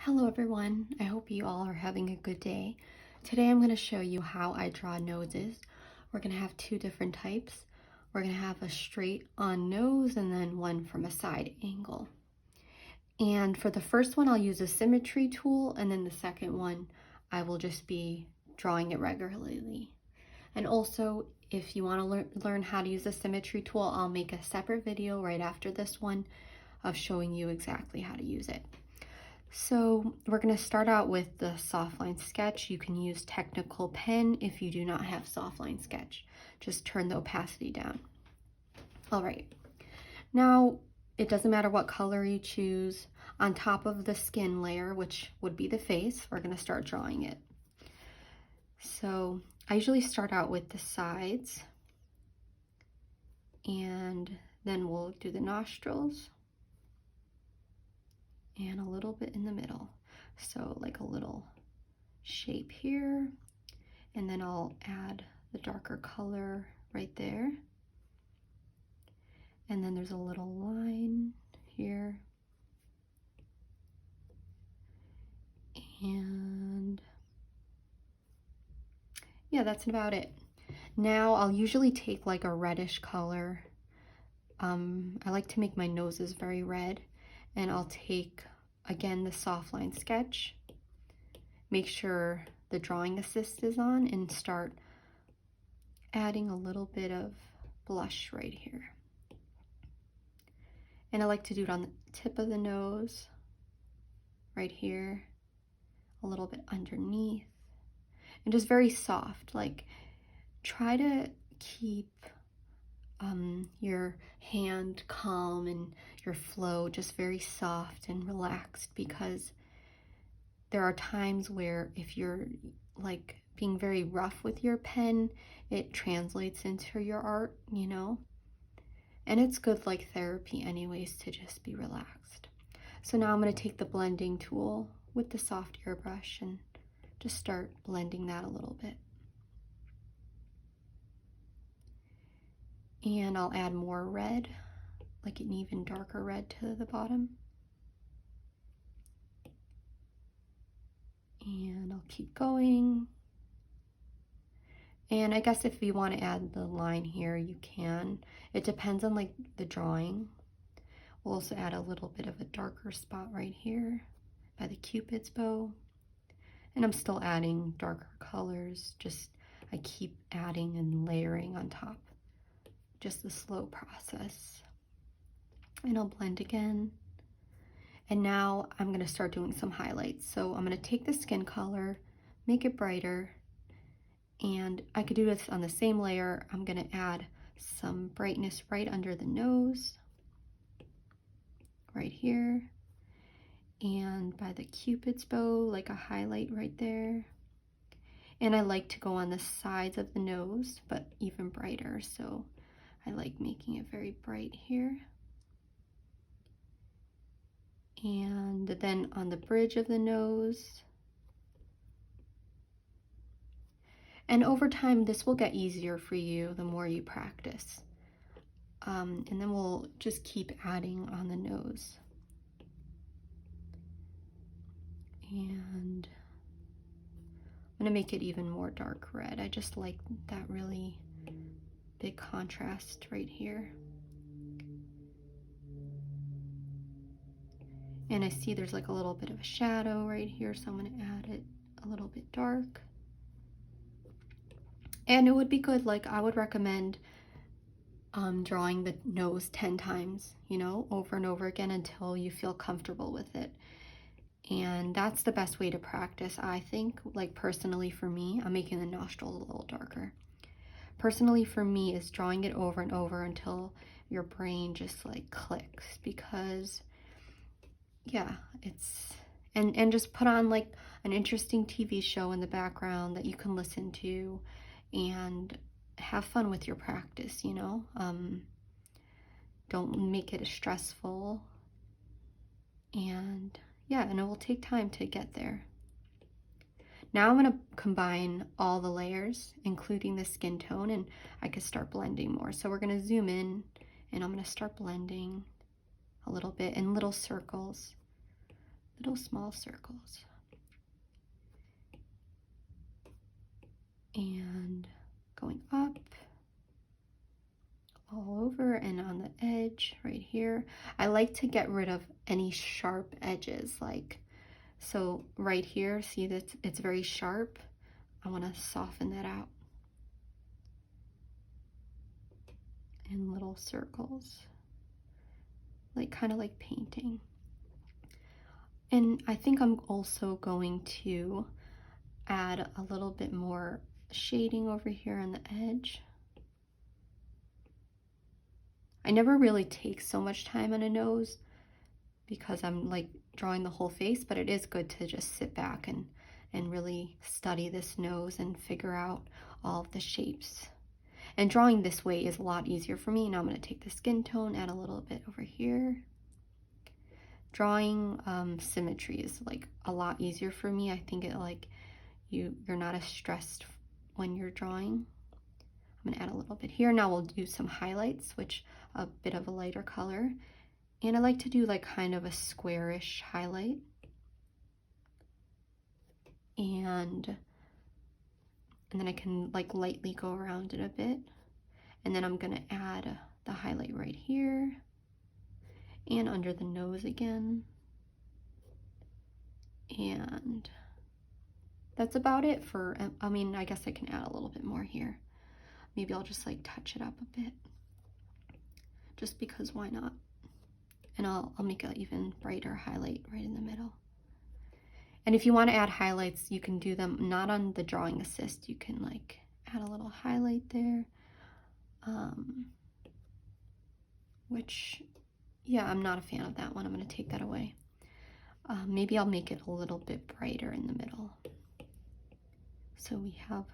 Hello everyone, I hope you all are having a good day. Today I'm going to show you how I draw noses. We're going to have two different types. We're going to have a straight on nose and then one from a side angle. And for the first one I'll use a symmetry tool, and then the second one I will just be drawing it regularly. And also, if you want to learn how to use a symmetry tool, I'll make a separate video right after this one of showing you exactly how to use it. So we're going to start out with the soft line sketch. You can use technical pen if you do not have soft line sketch. Just turn the opacity down. All right. Now, it doesn't matter what color you choose. On top of the skin layer, which would be the face, we're going to start drawing it. So I usually start out with the sides, and then we'll do the nostrils and a little bit in the middle. So like a little shape here, and then I'll add the darker color right there. And then there's a little line here. And yeah, that's about it. Now I'll usually take like a reddish color. I like to make my noses very red, and I'll take again the soft line sketch, make sure the drawing assist is on, and start adding a little bit of blush right here. And I like to do it on the tip of the nose, right here, a little bit underneath, and just very soft. Like, try to keep your hand calm and your flow just very soft and relaxed, because there are times where if you're like being very rough with your pen, it translates into your art, you know? And it's good like therapy anyways to just be relaxed. So now I'm going to take the blending tool with the soft airbrush and just start blending that a little bit. And I'll add more red, like an even darker red to the bottom. And I'll keep going. And I guess if you want to add the line here, you can. It depends on like the drawing. We'll also add a little bit of a darker spot right here by the Cupid's bow. And I'm still adding darker colors, just I keep adding and layering on top. Just a slow process. And I'll blend again. And now I'm going to start doing some highlights. So I'm going to take the skin color, make it brighter, and I could do this on the same layer. I'm going to add some brightness right under the nose, right here, and by the Cupid's bow, like a highlight right there. And I like to go on the sides of the nose, but even brighter, so I like making it very bright here. And then on the bridge of the nose. And over time, this will get easier for you the more you practice. And then we'll just keep adding on the nose. And I'm gonna make it even more dark red. I just like that really big contrast right here. And I see there's like a little bit of a shadow right here, so I'm gonna add it a little bit dark. And it would be good, like I would recommend drawing the nose 10 times, you know, over and over again until you feel comfortable with it. And that's the best way to practice, I think. Like personally for me, I'm making the nostrils a little darker. Personally for me is drawing it over and over until your brain just like clicks, because yeah, it's, and just put on like an interesting TV show in the background that you can listen to and have fun with your practice, you know? Don't make it as stressful. And yeah, and it will take time to get there. Now I'm going to combine all the layers, including the skin tone, and I could start blending more. So we're going to zoom in, and I'm going to start blending a little bit in little circles little small circles. And going up all over and on the edge right here. I like to get rid of any sharp edges, like, so right here, see that it's very sharp. I want to soften that out in little circles, like kind of like painting. And I think I'm also going to add a little bit more shading over here on the edge. I never really take so much time on a nose because I'm like drawing the whole face, but it is good to just sit back and really study this nose and figure out all of the shapes. And drawing this way is a lot easier for me. Now I'm going to take the skin tone, add a little bit over here. Drawing symmetry is like a lot easier for me. I think it like you're not as stressed when you're drawing. I'm going to add a little bit here. Now we'll do some highlights, which a bit of a lighter color. And I like to do like kind of a squarish highlight. And then I can like lightly go around it a bit. And then I'm gonna add the highlight right here and under the nose again. And that's about it for, I mean, I guess I can add a little bit more here. Maybe I'll just like touch it up a bit, just because why not? And I'll make an even brighter highlight right in the middle. And if you want to add highlights, you can do them not on the drawing assist. You can like add a little highlight there. Which, yeah, I'm not a fan of that one. I'm going to take that away. Maybe I'll make it a little bit brighter in the middle, so we have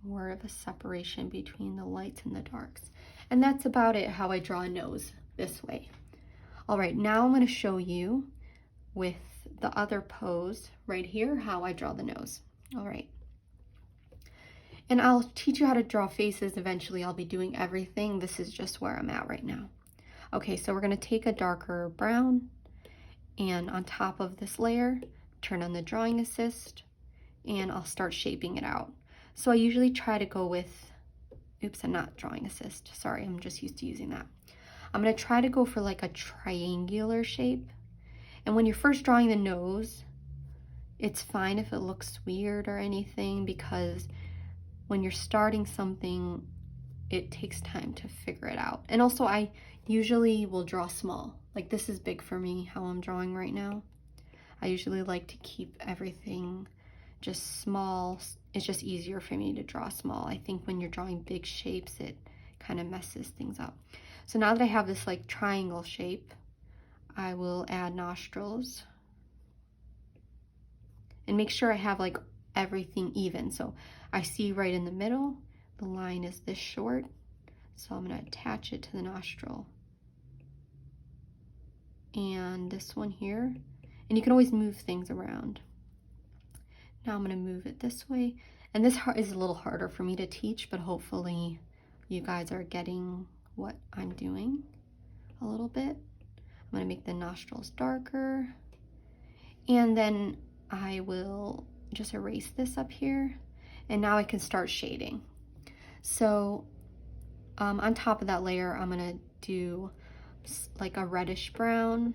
more of a separation between the lights and the darks. And that's about it, how I draw a nose this way. All right, now I'm going to show you with the other pose right here how I draw the nose. All right. And I'll teach you how to draw faces eventually. I'll be doing everything. This is just where I'm at right now. Okay, so we're going to take a darker brown, and on top of this layer, turn on the drawing assist, and I'll start shaping it out. So I usually try to go with, oops, I'm not drawing assist. Sorry, I'm just used to using that. I'm going to try to go for like a triangular shape. And when you're first drawing the nose, it's fine if it looks weird or anything, because when you're starting something, it takes time to figure it out. And also I usually will draw small. Like this is big for me, how I'm drawing right now. I usually like to keep everything just small. It's just easier for me to draw small. I think when you're drawing big shapes, it kind of messes things up. So now that I have this like triangle shape, I will add nostrils and make sure I have like everything even. So I see right in the middle, the line is this short. So I'm going to attach it to the nostril. And this one here. And you can always move things around. Now I'm going to move it this way. And this is a little harder for me to teach, but hopefully you guys are getting what I'm doing a little bit. I'm going to make the nostrils darker. And then I will just erase this up here. And now I can start shading. So on top of that layer, I'm going to do like a reddish brown.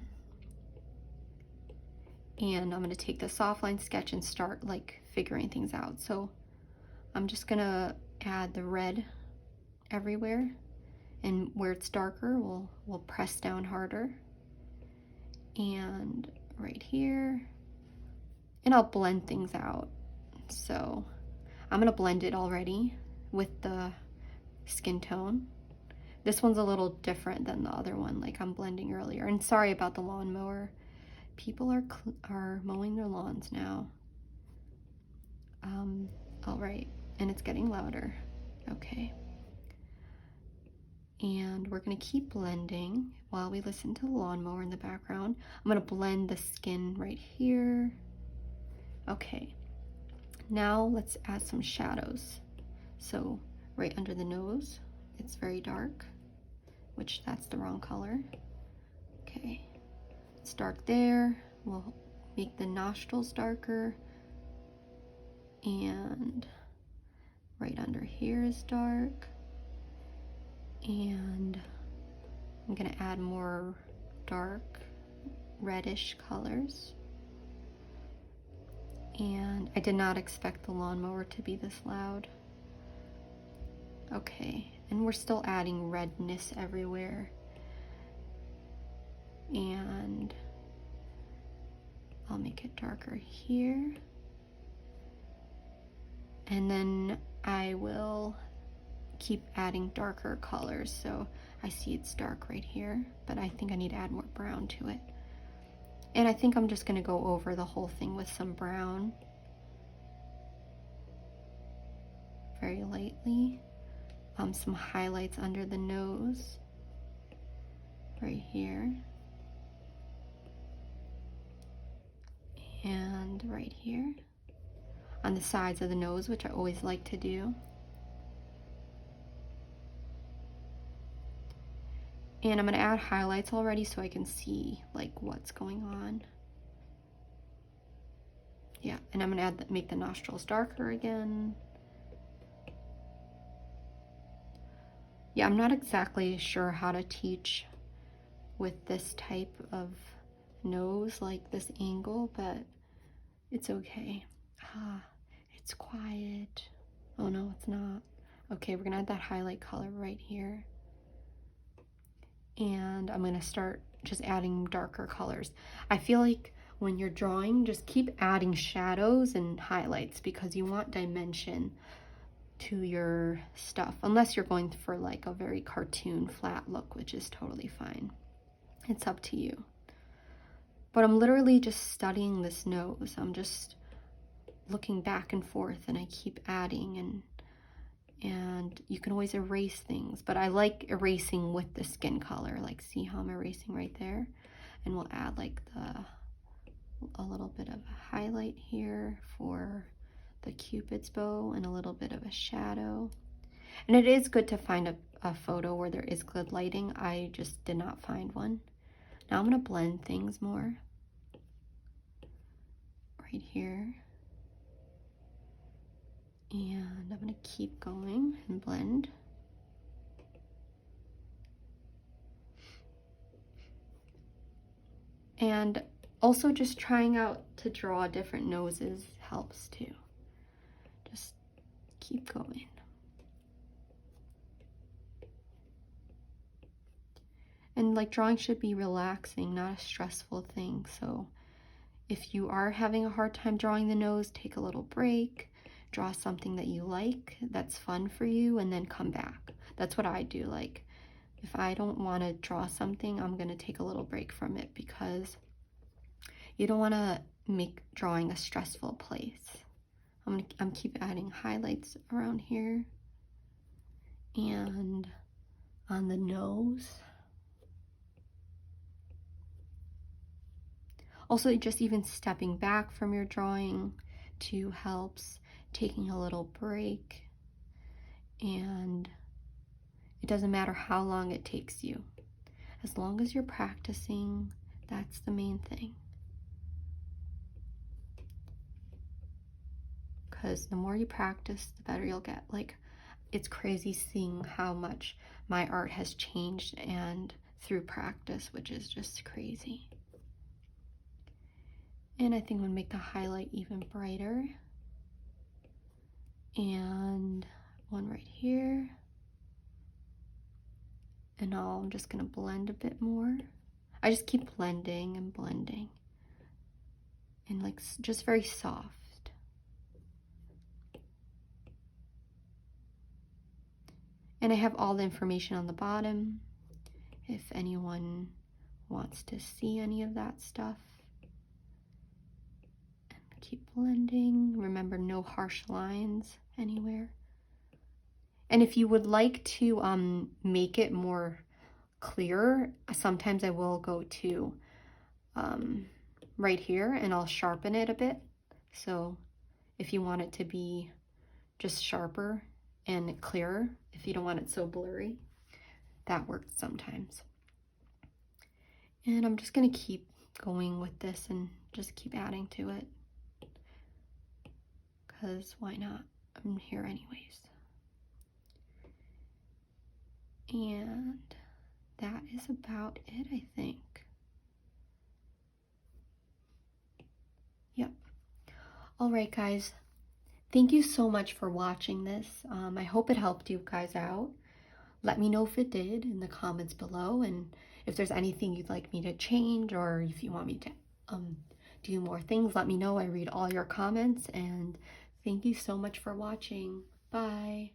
And I'm going to take the soft line sketch and start like figuring things out. So I'm just going to add the red everywhere. And where it's darker, we'll press down harder. And right here. And I'll blend things out. So I'm going to blend it already with the skin tone. This one's a little different than the other one, like I'm blending earlier. And sorry about the lawnmower. People are mowing their lawns now. All right, and it's getting louder. Okay. And we're gonna keep blending while we listen to the lawnmower in the background. I'm gonna blend the skin right here. Okay, now let's add some shadows. So right under the nose, it's very dark, which that's the wrong color. Okay, it's dark there. We'll make the nostrils darker, and right under here is dark, and I'm gonna add more dark reddish colors. And I did not expect the lawnmower to be this loud. Okay, and we're still adding redness everywhere. And I'll make it darker here. And then I will keep adding darker colors. So I see it's dark right here, but I think I need to add more brown to it. And I think I'm just gonna go over the whole thing with some brown. Very lightly. Some highlights under the nose. Right here. And right here. On the sides of the nose, which I always like to do. And I'm gonna add highlights already so I can see like what's going on. Yeah, and I'm gonna make the nostrils darker again. Yeah, I'm not exactly sure how to teach with this type of nose, like this angle, but it's okay. It's quiet. Oh no, it's not. Okay, we're gonna add that highlight color right here. And I'm gonna start just adding darker colors. I feel like when you're drawing, just keep adding shadows and highlights because you want dimension to your stuff, unless you're going for like a very cartoon flat look, which is totally fine. It's up to you. But I'm literally just studying this nose. I'm just looking back and forth, and I keep adding, and you can always erase things, but I like erasing with the skin color. Like, see how I'm erasing right there? And we'll add like a little bit of a highlight here for the Cupid's bow and a little bit of a shadow. And it is good to find a photo where there is good lighting. I just did not find one. Now I'm gonna blend things more. Right here. And I'm gonna keep going and blend. And also just trying out to draw different noses helps too. Just keep going. And like, drawing should be relaxing, not a stressful thing. So if you are having a hard time drawing the nose, take a little break, draw something that you like, that's fun for you, and then come back. That's what I do. Like, if I don't want to draw something, I'm going to take a little break from it because you don't want to make drawing a stressful place. I'm keep adding highlights around here and on the nose. Also, just even stepping back from your drawing too helps, taking a little break, and it doesn't matter how long it takes you. As long as you're practicing, that's the main thing. Because the more you practice, the better you'll get. Like, it's crazy seeing how much my art has changed and through practice, which is just crazy. And I think I'm gonna make the highlight even brighter. And one right here. And now I'm just gonna blend a bit more. I just keep blending and blending. And like, just very soft. And I have all the information on the bottom if anyone wants to see any of that stuff. Keep blending. Remember, no harsh lines anywhere. And if you would like to make it more clear, sometimes I will go to right here and I'll sharpen it a bit. So if you want it to be just sharper and clearer, if you don't want it so blurry, that works sometimes. And I'm just gonna keep going with this and just keep adding to it. Because why not? I'm here anyways. And that is about it, I think. Yep. All right, guys. Thank you so much for watching this. I hope it helped you guys out. Let me know if it did in the comments below, and if there's anything you'd like me to change, or if you want me to do more things, let me know. I read all your comments, and thank you so much for watching. Bye.